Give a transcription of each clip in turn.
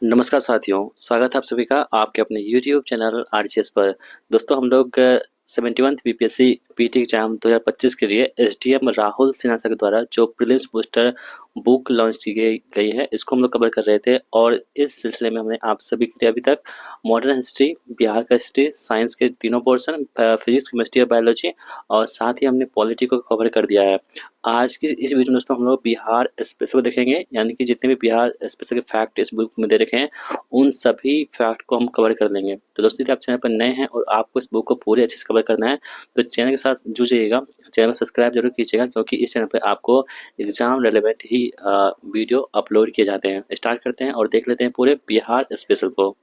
नमस्कार साथियों, स्वागत है आप सभी का आपके अपने यूट्यूब चैनल आरजीएस पर। दोस्तों हम लोग 71th बीपीएससी पीटी एग्जाम 2025 के लिए एसडीएम राहुल सिन्हा सर के द्वारा जो प्रीलिम्स बूस्टर बुक लॉन्च की गई है, इसको हम लोग कवर कर रहे थे। और इस सिलसिले में हमने आप सभी के लिए अभी तक मॉडर्न हिस्ट्री, बिहार का हिस्ट्री, साइंस के तीनों पोर्शन, फिजिक्स, केमिस्ट्री और बायोलॉजी और साथ ही हमने पॉलिटी को कवर कर दिया है। आज की इस वीडियो में दोस्तों हम लोग बिहार स्पेशल देखेंगे, यानी कि जितने भी बिहार स्पेशल के फैक्ट इस बुक में दे रखे हैं उन सभी फैक्ट को हम कवर कर लेंगे। तो दोस्तों यदि आप चैनल पर नए हैं और आपको इस बुक को पूरे अच्छे से कवर करना है तो चैनल के साथ जुड़िएगा, चैनल को सब्सक्राइब जरूर कीजिएगा, क्योंकि इस चैनल पर आपको एग्जाम रेलेवेंट ही वीडियो अपलोड किए जाते हैं। स्टार्ट करते हैं और देख लेते हैं पूरे बिहार स्पेशल को।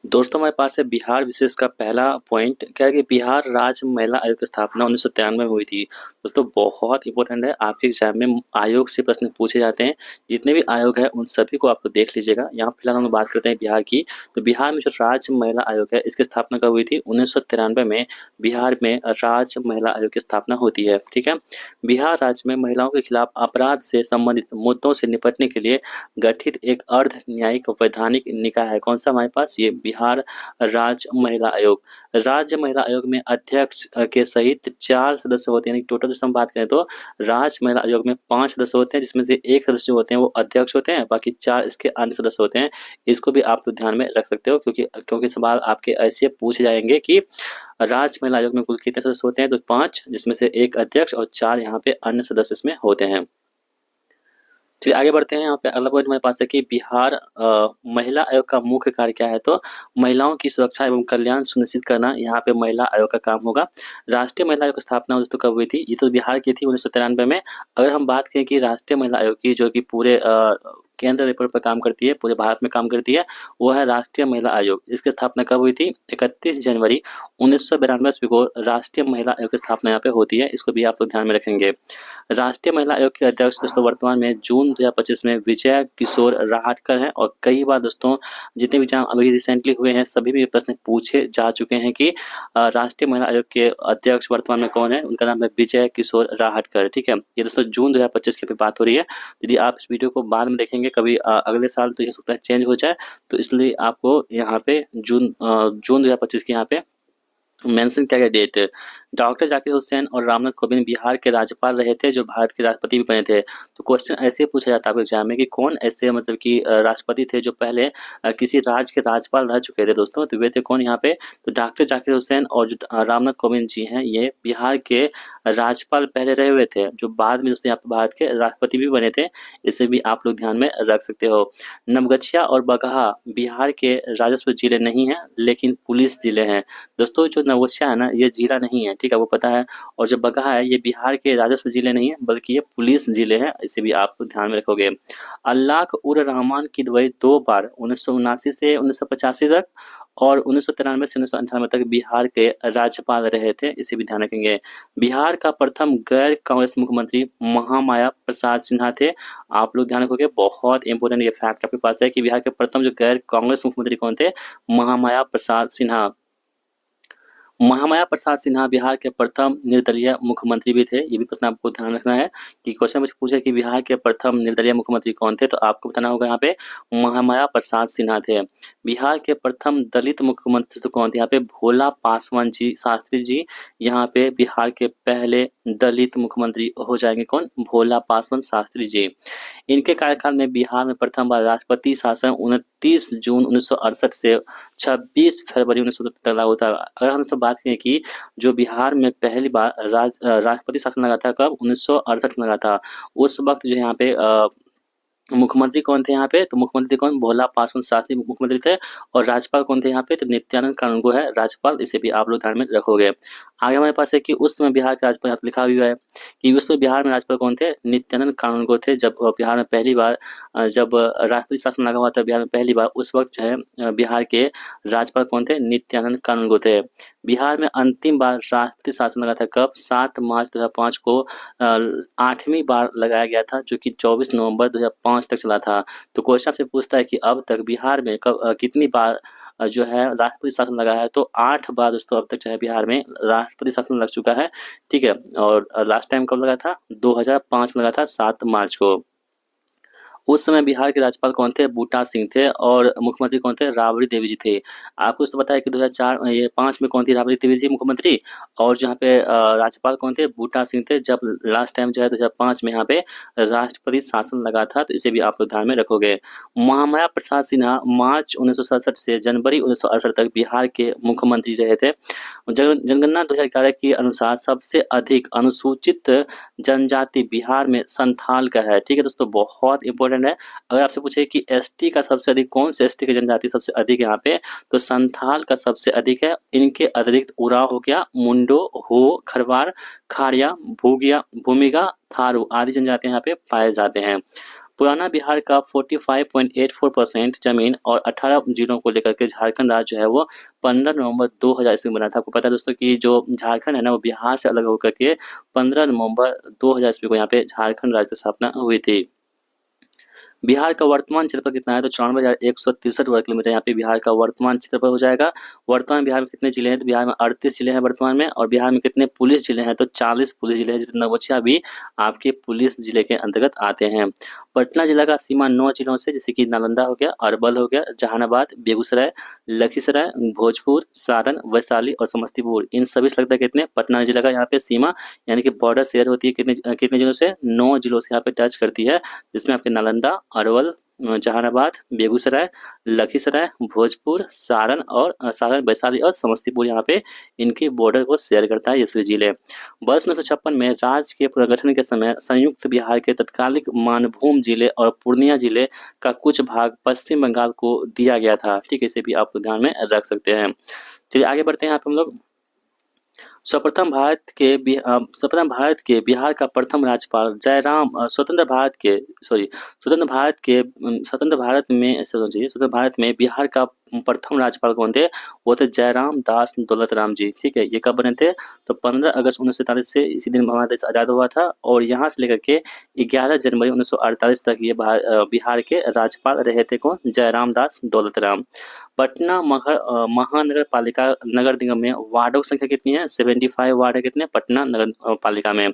दोस्तों हमारे पास है बिहार विशेष का पहला पॉइंट, क्या है कि बिहार राज्य महिला आयोग की स्थापना 1993 में हुई थी। दोस्तों बहुत इंपॉर्टेंट है, आपके एग्जाम में आयोग से प्रश्न पूछे जाते हैं। जितने भी आयोग है उन सभी को आपको देख लीजिएगा। यहाँ फिलहाल हम लोग बात करते हैं बिहार की। तो बिहार में जो राज्य महिला आयोग है इसकी स्थापना कब हुई थी? 1993 में बिहार में राज्य महिला आयोग की स्थापना होती है। ठीक है, बिहार राज्य में महिलाओं के खिलाफ अपराध से संबंधित मुद्दों से निपटने के लिए गठित एक अर्ध न्यायिक वैधानिक निकाय है। कौन सा हमारे पास? ये बिहार राज्य महिला आयोग। राज्य महिला आयोग में अध्यक्ष के सहित 4 सदस्य होते हैं। टोटल हम बात करें तो राज्य महिला आयोग में 5 सदस्य होते हैं, जिसमें से एक सदस्य होते हैं वो अध्यक्ष होते हैं, बाकी 4 इसके अन्य सदस्य होते हैं। इसको भी आप ध्यान में रख सकते हो, क्योंकि सवाल आपके ऐसे पूछे जाएंगे कि राज्य महिला आयोग में कुल कितने सदस्य होते हैं? तो 5, जिसमें से एक अध्यक्ष और 4 यहाँ पे अन्य सदस्य इसमें होते हैं। चलिए आगे बढ़ते हैं। यहाँ पे अगला पॉइंट हमारे पास है कि बिहार महिला आयोग का मुख्य कार्य क्या है? तो महिलाओं की सुरक्षा एवं कल्याण सुनिश्चित करना यहाँ पे महिला आयोग का काम होगा। राष्ट्रीय महिला आयोग की स्थापना दोस्तों कब हुई थी? ये तो बिहार की थी 1993 में। अगर हम बात करें कि राष्ट्रीय महिला आयोग की, जो कि पूरे केंद्र लेवल पर काम करती है, पूरे भारत में काम करती है, वो है राष्ट्रीय महिला आयोग। इसकी स्थापना कब हुई थी? 31 जनवरी 1992 को राष्ट्रीय महिला आयोग की स्थापना यहाँ पे होती है। इसको भी आप लोग ध्यान में रखेंगे। राष्ट्रीय महिला आयोग के अध्यक्ष दोस्तों वर्तमान में जून 2025 में विजय किशोर राहटकर हैं। और कई बार दोस्तों जितने भी एग्जाम अभी रिसेंटली हुए हैं सभी में प्रश्न पूछे जा चुके हैं कि राष्ट्रीय महिला आयोग के अध्यक्ष वर्तमान में कौन है? उनका नाम है विजय किशोर राहटकर। ठीक है, ये दोस्तों जून 2025 की बात हो रही है। यदि आप इस वीडियो को बाद में देखेंगे कभी अगले साल तो ये हो सकता है चेंज हो जाए, तो इसलिए आपको यहाँ पे जून 2025 की यहाँ पे मेंशन किया गया डेट। डॉक्टर जाकिर हुसैन और रामनाथ कोविंद बिहार के राज्यपाल रहे थे, जो भारत के राष्ट्रपति भी बने थे। तो क्वेश्चन ऐसे ही पूछा जाता है आपके एग्जाम में कि कौन ऐसे मतलब कि राष्ट्रपति थे जो पहले किसी राज्य के राज्यपाल रह चुके थे दोस्तों? तो वे थे कौन यहाँ पे? तो डॉक्टर जाकिर हुसैन और जो रामनाथ कोविंद जी हैं, ये बिहार के राज्यपाल पहले रहे हुए थे, जो बाद में दोस्तों यहाँ पे भारत के राष्ट्रपति भी बने थे। इसे भी आप लोग ध्यान में रख सकते हो। नवगछिया और बगहा बिहार के राजस्व जिले नहीं है, लेकिन पुलिस जिले हैं। दोस्तों जो नवगछिया है ना, ये जिला नहीं है, ठीक है, वो पता है। और जो बगहा है ये बिहार के राजस्व जिले नहीं है, बल्कि ये पुलिस जिले हैं। इसे भी आप ध्यान में रखोगे। अल्लाख उर रहमान किदवई 2 बार 1979 से 1985 तक और 1993 से 1998 तक बिहार के राज्यपाल रहे थे। इसे भी ध्यान रखेंगे। बिहार का प्रथम गैर कांग्रेस मुख्यमंत्री महामाया प्रसाद सिन्हा थे। आप लोग ध्यान रखोगे, बहुत इंपॉर्टेंट ये फैक्ट आपके पास है कि बिहार के प्रथम जो गैर कांग्रेस मुख्यमंत्री कौन थे? महामाया प्रसाद सिन्हा। महामाया प्रसाद सिन्हा बिहार के प्रथम निर्दलीय मुख्यमंत्री भी थे। ये भी प्रश्न आपको ध्यान रखना है कि क्वेश्चन मुझे पूछे कि बिहार के प्रथम निर्दलीय मुख्यमंत्री कौन थे, तो आपको बताना होगा यहाँ पे महामाया प्रसाद सिन्हा थे। बिहार के प्रथम दलित मुख्यमंत्री तो कौन थे? यहाँ पे भोला पासवान जी शास्त्री जी यहाँ पे बिहार के पहले दलित मुख्यमंत्री हो जाएंगे। कौन? भोला पासवान शास्त्री जी। इनके कार्यकाल में बिहार में प्रथम बार राष्ट्रपति शासन 29 जून 1968 से 26 फरवरी 1970 तक लागू था। अगर हम इसमें बात करें कि जो बिहार में पहली बार राष्ट्रपति शासन लगा था, कब? 1968 में लगा था। उस वक्त जो यहाँ पे मुख्यमंत्री कौन थे यहाँ पे? तो मुख्यमंत्री कौन? भोला पासवान शास्त्री मुख्यमंत्री थे। और राज्यपाल कौन थे यहाँ पे? तो नित्यानंद कानूनगो है राज्यपाल। इसे भी आप लोग ध्यान में रखोगे। आगे हमारे पास है कि उस समय बिहार के राज्यपाल, यहाँ पे लिखा हुआ है कि उस समय बिहार में राज्यपाल कौन थे? नित्यानंद कानूनगो थे। जब बिहार में पहली बार जब राष्ट्रपति शासन लगा हुआ था बिहार में पहली बार, उस वक्त जो है बिहार के राज्यपाल कौन थे? नित्यानंद कानूनगो थे। बिहार में अंतिम बार राष्ट्रपति शासन लगा था कब? 7 मार्च 2005 को 8वीं बार लगाया गया था, जो कि 24 नवंबर 2005 तक चला था। तो क्वेश्चन आपसे पूछता है कि अब तक बिहार में कितनी बार जो है राष्ट्रपति शासन लगा है? तो 8 बार दोस्तों अब तक जो है बिहार में राष्ट्रपति शासन लग चुका है। ठीक है, और लास्ट टाइम कब लगा था? 2005 में लगा था, 7 मार्च को। उस समय बिहार के राज्यपाल कौन थे? बूटा सिंह थे और मुख्यमंत्री कौन थे? राबड़ी देवी जी थे। आपको तो पता है कि 2004 ये 5 में कौन थी? राबड़ी देवी जी मुख्यमंत्री, और जहाँ पे राज्यपाल कौन थे? बूटा सिंह थे। जब लास्ट टाइम जो है 2005 में यहाँ पे राष्ट्रपति शासन लगा था, तो इसे भी आप लोग ध्यान में रखोगे। महामाया प्रसाद सिन्हा मार्च 1967 से जनवरी 1968 तक बिहार के मुख्यमंत्री रहे थे। जनगणना 2011 के अनुसार सबसे अधिक अनुसूचित जनजाति बिहार में संथाल का है। ठीक है दोस्तों, बहुत इंपॉर्टेंट है। अगर आपसे पूछे कि एसटी का सबसे अधिक कौन से एसटी की जनजाति सबसे अधिक है यहाँ पे, तो संथाल का सबसे अधिक है। इनके अतिरिक्त उराव हो गया, मुंडो, हो, खरवार, खाड़िया, भूगिया, भूमिगा, थारू आदि जनजातियां यहाँ पे पाए जाते हैं। पुराना बिहार का 45.84% जमीन और 18 जिलों को लेकर के झारखंड राज्य जो है वो 15 नवंबर 2000 ईस्वी में बना था। आपको पता है दोस्तों कि जो झारखंड है ना, वो बिहार से अलग होकर के 15 नवंबर 2000 ईस्वी को यहाँ पे झारखंड राज्य की स्थापना हुई थी। बिहार का वर्तमान क्षेत्रफल कितना है? तो 94,163 वर्ग किलोमीटर यहाँ पे बिहार का वर्तमान क्षेत्रफल हो जाएगा। वर्तमान बिहार में कितने जिले हैं? तो बिहार में 38 जिले हैं वर्तमान में। और बिहार में कितने पुलिस जिले हैं? तो 40 पुलिस जिले हैं, जिसमें नवगछिया भी आपके पुलिस जिले के अंतर्गत आते हैं। पटना जिला का सीमा 9 जिलों से, जैसे कि नालंदा हो गया, अरवल हो गया, जहानाबाद, बेगूसराय, लखीसराय, भोजपुर, सारण, वैशाली और समस्तीपुर, इन सभी से लगता है कितने? पटना जिला का यहाँ पे सीमा यानी कि बॉर्डर शेयर होती है कितने जिलों से? 9 जिलों से यहाँ पे टच करती है, जिसमें आपके नालंदा, अरवल, जहानाबाद, बेगूसराय, लखीसराय, भोजपुर, सारण, वैशाली और समस्तीपुर यहाँ पे इनके बॉर्डर को शेयर करता है ये सभी जिले। वर्ष 1956 में राज्य के पुनर्गठन के समय संयुक्त बिहार के तत्कालिक मानभूम जिले और पूर्णिया जिले का कुछ भाग पश्चिम बंगाल को दिया गया था। ठीक है, इसे भी आप ध्यान में रख सकते हैं। चलिए आगे बढ़ते हैं। यहाँ पे हम लोग सर्वप्रथम भारत के बिहार का प्रथम राज्यपाल जयराम स्वतंत्र भारत में बिहार का प्रथम राज्यपाल कौन थे? वो थे जयराम दास दौलत राम जी। ठीक है, ये कब बने थे? तो 15 अगस्त 1947 से इसी दिन हमारा देश आज़ाद हुआ था, और यहाँ से लेकर के 11 जनवरी 1948 तक ये बिहार के राज्यपाल रहे थे। कौन? जयराम दास दौलत राम। पटना महानगर पालिका नगर निगम में वार्डों की संख्या कितनी है? 75 वार्ड है। कितने? पटना नगर पालिका में।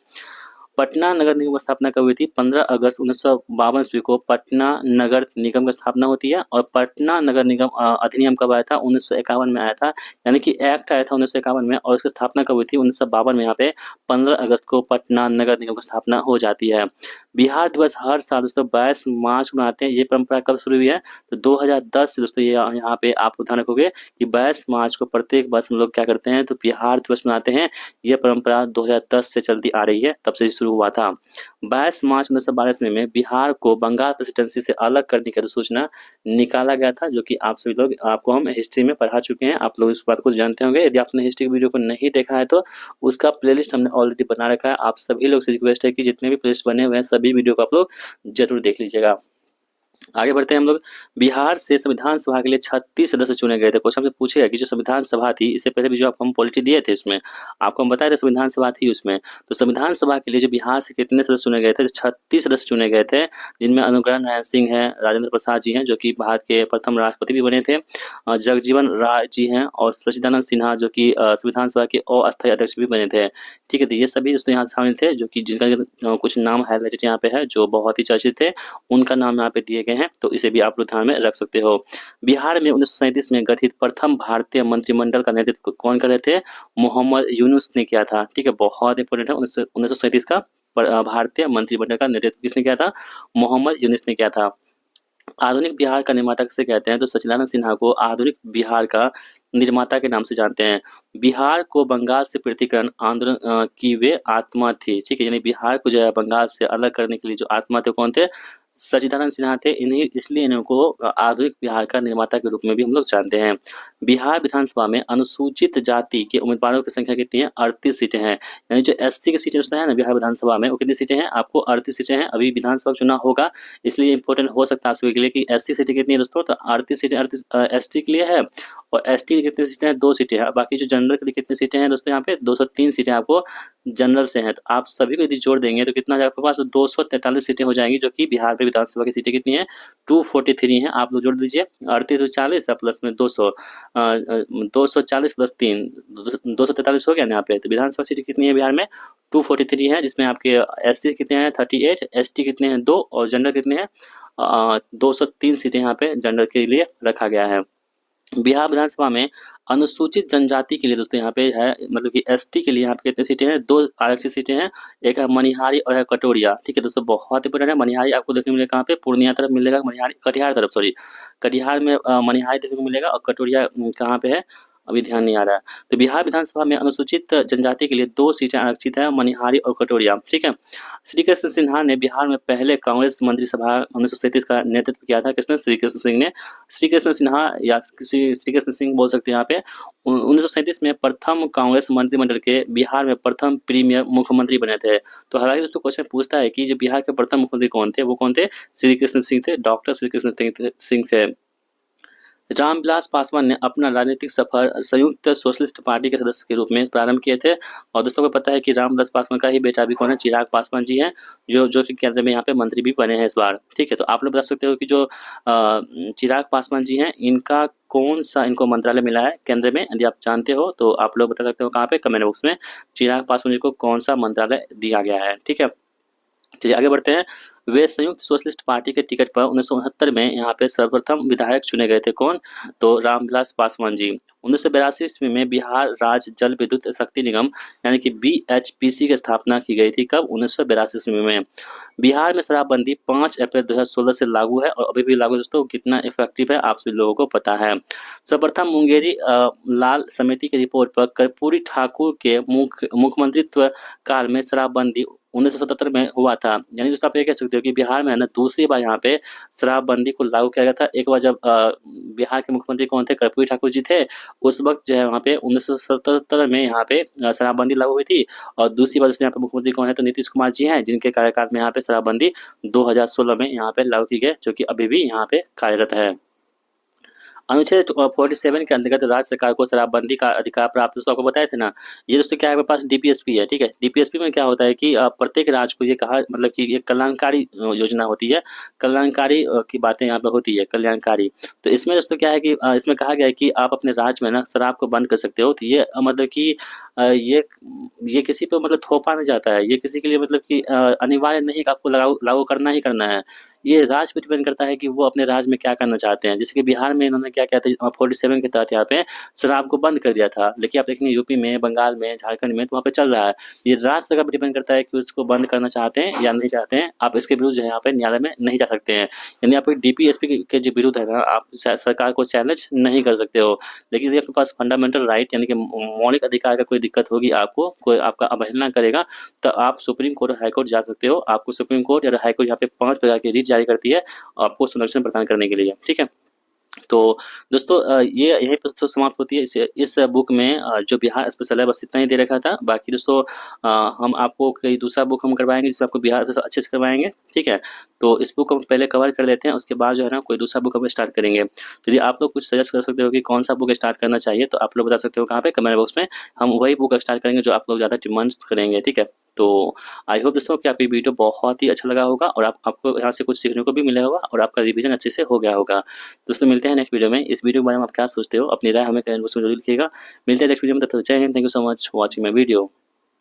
पटना नगर निगम की स्थापना कब हुई थी? 15 अगस्त 1952 ईस्वी को पटना नगर निगम की स्थापना होती है। और पटना नगर निगम अधिनियम कब आया था? 1951 में आया था, यानी कि एक्ट आया था 1951 में, और उसकी स्थापना कब हुई थी? 1952 में। यहाँ पे 15 अगस्त को पटना नगर निगम की स्थापना हो जाती है। बिहार दिवस हर साल दोस्तों 22 मार्च को मनाते हैं। ये परंपरा कब शुरू हुई है? तो 2010 से दोस्तों, ये यहाँ पे आप ध्यान रखोगे कि 22 मार्च को प्रत्येक वर्ष हम लोग क्या करते हैं? तो बिहार दिवस मनाते हैं। ये परंपरा 2010 से चलती आ रही है, तब से शुरू हुआ था। 22 मार्च 1912 ईस्वी में बिहार को बंगाल प्रेसिडेंसी से अलग करने की अधिसूचना निकाला गया था, जो कि आप सभी लोग आपको हम हिस्ट्री में पढ़ा चुके हैं। आप लोग इस बात को जानते होंगे। यदि आपने हिस्ट्री वीडियो को नहीं देखा है तो उसका प्लेलिस्ट हमने ऑलरेडी बना रखा है। आप सभी लोग से रिक्वेस्ट है कि जितने भी प्लेलिस्ट बने हुए हैं सभी वीडियो को आप लोग जरूर देख लीजिएगा। आगे बढ़ते हैं हम लोग। बिहार से संविधान सभा के लिए 36 सदस्य चुने गए थे। क्वेश्चन हमसे पूछेगा कि जो संविधान सभा थी, इससे पहले भी जो आपको हम पॉलिटी दिए थे, इसमें आपको हम बताए थे संविधान सभा थी उसमें। तो संविधान सभा के लिए जो बिहार से कितने सदस्य चुने गए थे? 36 सदस्य चुने गए थे, जिनमें अनुग्रह नारायण सिंह है, राजेंद्र प्रसाद जी हैं जो कि भारत के प्रथम राष्ट्रपति भी बने थे, जगजीवन राय जी हैं, और सच्चिदानंद सिन्हा जो कि संविधान सभा के अस्थायी अध्यक्ष भी बने थे। ठीक है, तो ये सभी दोस्तों यहाँ शामिल थे, जो कि जिनका कुछ नाम हाईलाइटेड यहाँ पे है, जो बहुत ही चर्चित थे, उनका नाम यहाँ पे दिए गए हैं, तो इसे भी आप लोग ध्यान में रख सकते हो। बिहार में 1937 में गठित प्रथम भारतीय मंत्रिमंडल का नेतृत्व कौन कर रहे थे? मोहम्मद यूनुस ने किया था। ठीक है, बहुत इंपॉर्टेंट है। 1937 का भारतीय मंत्रिमंडल का नेतृत्व किसने किया था? मोहम्मद यूनुस ने किया था। आधुनिक बिहार का निर्माता किसे कहते हैं? तो सच्चिदानंद सिन्हा को आधुनिक बिहार का निर्माता के नाम से जानते हैं। बिहार को बंगाल से पृथकीकरण आंदोलन की वे आत्मा थी। ठीक है, यानी बिहार को जो है बंगाल से अलग करने के लिए जो आत्मा थे, कौन थे? सच्चिदानंद सिन्हा थे। इसलिए इनको आधुनिक बिहार का निर्माता के रूप में भी हम लोग जानते हैं। बिहार विधानसभा में अनुसूचित जाति के उम्मीदवारों की संख्या कितनी है? 38 सीटें हैं। यानी जो एससी की सीटें है ना बिहार विधानसभा में, वो कितनी सीटें हैं? आपको 38 सीटें हैं। अभी विधानसभा चुनाव होगा, इसलिए इंपॉर्टेंट हो सकता है आप सभी के लिए कि एससी सीटें कितनी है दोस्तों? तो 38 सीटें एसटी के लिए है, और एसटी की कितनी सीटें हैं? 2 सीटें हैं। बाकी जो जनरल के लिए कितनी सीटें हैं दोस्तों? यहाँ पे 203 सीटें आपको जनरल से हैं। तो आप सभी को यदि जोड़ देंगे तो कितना आ जाएगा आपके पास? 243 सीटें हो जाएंगी, जो कि बिहार पे विधानसभा की सीटें कितनी है 243 हैं। आप लोग जोड़ दीजिए 3840 प्लस में 200 240 प्लस 3 243 हो गया ना यहाँ पे। तो विधानसभा सीटें कितनी है बिहार में 243 है, जिसमें आपके SC कितने हैं 38, ST कितने हैं 2 और जनरल कितने हैं 203 सीटें यहाँ पे जनरल के लिए रखा गया है। बिहार विधानसभा में अनुसूचित जनजाति के लिए दोस्तों यहाँ पे है, मतलब कि ST के लिए यहाँ पे कितनी सीटें हैं 2 आरक्षित सीटें हैं। एक है मनिहारी और है कटोरिया। ठीक है दोस्तों, बहुत इंपॉर्टेंट है। मनिहारी आपको देखने को मिलेगा कहाँ पे पूर्णिया तरफ मिलेगा, मनिहारी कटिहार तरफ, सॉरी कटिहार में मनिहारी देखने को मिलेगा। और कटोरिया कहाँ पे है अभी ध्यान नहीं आ रहा है। तो बिहार विधानसभा में अनुसूचित जनजाति के लिए 2 सीटें आरक्षित है, मनिहारी और कटोरिया। ठीक है। श्री कृष्ण सिन्हा ने बिहार में पहले कांग्रेस मंत्रिसभा 1937 का नेतृत्व किया था। किसने? श्री कृष्ण सिंह ने। श्री कृष्ण सिन्हा या श्री कृष्ण सिंह बोल सकते हैं यहाँ पे। 1937 में प्रथम कांग्रेस मंत्रिमंडल के बिहार में प्रथम प्रीमियर मुख्यमंत्री बने थे। तो हालांकि दोस्तों क्वेश्चन पूछता है कि जो बिहार के प्रथम मुख्यमंत्री कौन थे, वो कौन थे? श्री कृष्ण सिंह थे, डॉक्टर श्री कृष्ण सिंह थे। रामविलास पासवान ने अपना राजनीतिक सफर संयुक्त सोशलिस्ट पार्टी के सदस्य के रूप में प्रारंभ किए थे। और दोस्तों को पता है कि रामविलास पासवान का ही बेटा अभी कौन है? चिराग पासवान जी हैं, जो कि केंद्र में यहाँ पे मंत्री भी बने हैं इस बार। ठीक है, तो आप लोग बता सकते हो कि जो चिराग पासवान जी हैं, इनका कौन सा इनको मंत्रालय मिला है केंद्र में? यदि आप जानते हो तो आप लोग बता सकते हो कहाँ पे, कमेंट बॉक्स में। चिराग पासवान जी को कौन सा मंत्रालय दिया गया है? ठीक है, चलिए आगे बढ़ते हैं। वे संयुक्त सोशलिस्ट पार्टी के टिकट पर 1969 में यहाँ पे सर्वप्रथम विधायक चुने गए थे। कौन? तो रामविलास पासवान जी। 1982 ईस्वी में बिहार राज्य जल विद्युत शक्ति निगम यानी कि BHPC की स्थापना की गई थी। कब? 1982 ईस्वी में। बिहार में शराबबंदी 5 अप्रैल 2016 से लागू है और अभी भी लागू है दोस्तों। कितना इफेक्टिव है आप सभी लोगों को पता है। सर्वप्रथम मुंगेरी लाल समिति की रिपोर्ट पर कर्पूरी ठाकुर के मुख्यमंत्रित्व काल में शराबबंदी 1977 में हुआ था। यानी दोस्तों आप ये कह सकते हो कि बिहार में है ना दूसरी बार यहाँ पे शराबबंदी को लागू किया गया था। एक बार जब बिहार के मुख्यमंत्री कौन थे? कर्पूरी ठाकुर जी थे। उस वक्त जो है वहाँ पे 1977 में यहाँ पे शराबबंदी लागू हुई थी। और दूसरी बार यहाँ पे मुख्यमंत्री कौन है? तो नीतीश कुमार जी हैं, जिनके कार्यकाल में यहाँ पे शराबबंदी 2016 में यहाँ पे लागू की गई, जो कि अभी भी यहाँ पे कार्यरत है। अनुच्छेद 47 के अंतर्गत राज्य सरकार को शराबबंदी का अधिकार प्राप्त। दोस्तों आपको बताए थे ना, ये दोस्तों क्या है आपके पास DPSP है। ठीक है, DPSP में क्या होता है कि प्रत्येक राज्य को ये कहा, मतलब कि ये कल्याणकारी योजना होती है। कल्याणकारी की बातें यहाँ पे होती है, कल्याणकारी। तो इसमें दोस्तों क्या है कि इसमें कहा गया है कि आप अपने राज्य में ना शराब को बंद कर सकते हो। तो ये मतलब कि ये किसी पे मतलब थोपा नहीं जाता है। ये किसी के लिए मतलब कि अनिवार्य नहीं कि आपको लागू करना ही करना है। ये राज्य पे डिपेंड करता है कि वो अपने राज्य में क्या करना चाहते हैं। जैसे कि बिहार में इन्होंने क्या किया था 47 के तहत यहाँ पे शराब को बंद कर दिया था। लेकिन आप देखेंगे यूपी में, बंगाल में, झारखंड में तो वहाँ पे चल रहा है। ये राज्य सरकार पे डिपेंड करता है कि उसको बंद करना चाहते हैं या नहीं चाहते हैं। आप इसके विरुद्ध जो है यहाँ पे न्यायालय में नहीं जा सकते हैं। यानी आप DPSP के जो विरुद्ध है ना, आप सरकार को चैलेंज नहीं कर सकते हो। लेकिन यदि आपके पास फंडामेंटल राइट यानी कि मौलिक अधिकार का कोई दिक्कत होगी, आपको कोई आपका अवहेलना करेगा, तो आप सुप्रीम कोर्ट और हाई कोर्ट जा सकते हो। आपको सुप्रीम कोर्ट या हाई कोर्ट यहाँ पे 5 प्रकार की रीट जारी करती है आपको संरक्षण प्रदान करने के लिए। ठीक है, तो दोस्तों ये यहीं पर तो समाप्त होती है इस बुक में जो बिहार स्पेशल है, बस इतना ही दे रखा था। बाकी दोस्तों हम आपको कोई दूसरा बुक हम करवाएंगे जिसमें आपको बिहार अच्छे से करवाएंगे। ठीक है, तो इस बुक को हम पहले कवर कर लेते हैं, उसके बाद जो है ना कोई दूसरा बुक हम स्टार्ट करेंगे। तो यदि आप लोग कुछ सजेस्ट कर सकते हो कि कौन सा बुक स्टार्ट करना चाहिए, तो आप लोग बता सकते हो कहाँ पे, कमेंट बॉक्स में। हम वही बुक स्टार्ट करेंगे जो आप लोग ज़्यादा डिमांड करेंगे। ठीक है, तो आई होप दोस्तों कि आपको वीडियो बहुत ही अच्छा लगा होगा और आपको यहाँ से कुछ सीखने को भी मिला होगा और आपका रिवीजन अच्छे से हो गया होगा। दोस्तों मिलते हैं नेक्स्ट वीडियो में। इस वीडियो के बारे में आप क्या सोचते हो, अपनी राय हमें कमेंट बॉक्स में जरूर लिखिएगा। मिलते हैं नेक्स्ट वीडियो में, तब तक जय Hind. Thank you so much for watching my video.